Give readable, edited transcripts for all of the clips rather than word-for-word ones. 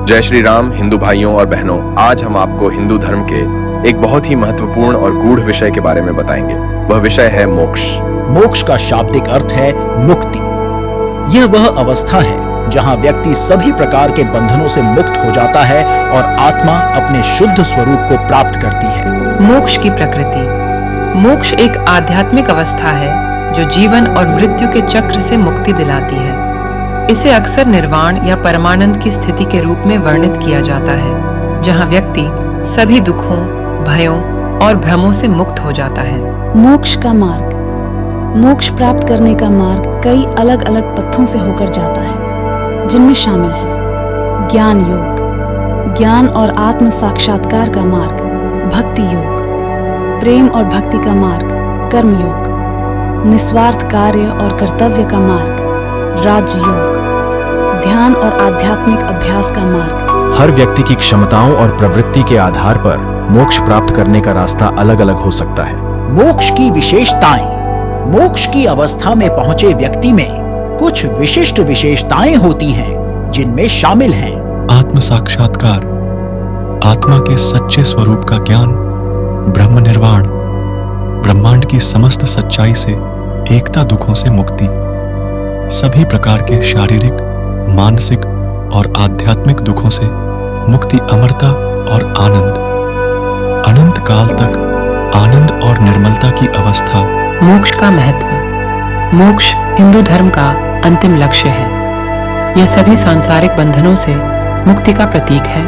जय श्री राम। हिंदू भाइयों और बहनों, आज हम आपको हिंदू धर्म के एक बहुत ही महत्वपूर्ण और गूढ़ विषय के बारे में बताएंगे। वह विषय है मोक्ष। मोक्ष का शाब्दिक अर्थ है मुक्ति। यह वह अवस्था है जहां व्यक्ति सभी प्रकार के बंधनों से मुक्त हो जाता है और आत्मा अपने शुद्ध स्वरूप को प्राप्त करती है। मोक्ष की प्रकृति। मोक्ष एक आध्यात्मिक अवस्था है जो जीवन और मृत्यु के चक्र से मुक्ति दिलाती है। इसे अक्सर निर्वाण या परमानंद की स्थिति के रूप में वर्णित किया जाता है, जहां व्यक्ति सभी दुखों, भयों और भ्रमों से मुक्त हो जाता है। मोक्ष का मार्ग। मोक्ष प्राप्त करने का मार्ग कई अलग अलग पथों से होकर जाता है, जिनमें शामिल है ज्ञान योग, ज्ञान और आत्म साक्षात्कार का मार्ग भक्ति योग, प्रेम और भक्ति का मार्ग कर्म योग, निस्वार्थ कार्य और कर्तव्य का मार्ग राज योग, ध्यान और आध्यात्मिक अभ्यास का मार्ग। हर व्यक्ति की क्षमताओं और प्रवृत्ति के आधार पर मोक्ष प्राप्त करने का रास्ता अलग अलग हो सकता है। मोक्ष की विशेषताएं। मोक्ष की अवस्था में पहुंचे व्यक्ति में कुछ विशिष्ट विशेषताएं होती हैं, जिनमें शामिल हैं आत्म साक्षात्कार, आत्मा के सच्चे स्वरूप का ज्ञान, ब्रह्म निर्वाण, ब्रह्मांड की समस्त सच्चाई से एकता, दुखों से मुक्ति, सभी प्रकार के शारीरिक, मानसिक और आध्यात्मिक दुखों से मुक्ति, अमरता और आनंद, अनंत काल तक आनंद और निर्मलता की अवस्था। मोक्ष का महत्व। मोक्ष हिंदू धर्म का अंतिम लक्ष्य है। यह सभी सांसारिक बंधनों से मुक्ति का प्रतीक है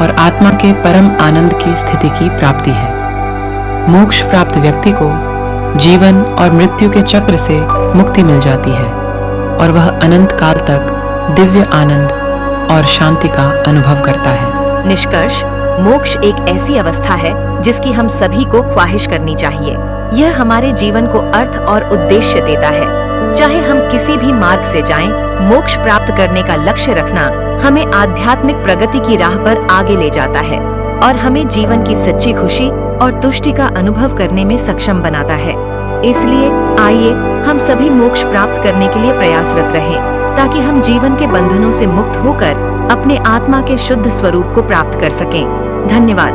और आत्मा के परम आनंद की स्थिति की प्राप्ति है। मोक्ष प्राप्त व्यक्ति को जीवन और मृत्यु के चक्र से मुक्ति मिल जाती है और वह अनंत काल तक दिव्य आनंद और शांति का अनुभव करता है। निष्कर्ष, मोक्ष एक ऐसी अवस्था है जिसकी हम सभी को ख्वाहिश करनी चाहिए। यह हमारे जीवन को अर्थ और उद्देश्य देता है। चाहे हम किसी भी मार्ग से जाएं, मोक्ष प्राप्त करने का लक्ष्य रखना हमें आध्यात्मिक प्रगति की राह पर आगे ले जाता है और हमें जीवन की सच्ची खुशी और तुष्टि का अनुभव करने में सक्षम बनाता है। इसलिए आइए हम सभी मोक्ष प्राप्त करने के लिए प्रयासरत रहें, ताकि हम जीवन के बंधनों से मुक्त होकर अपने आत्मा के शुद्ध स्वरूप को प्राप्त कर सकें। धन्यवाद।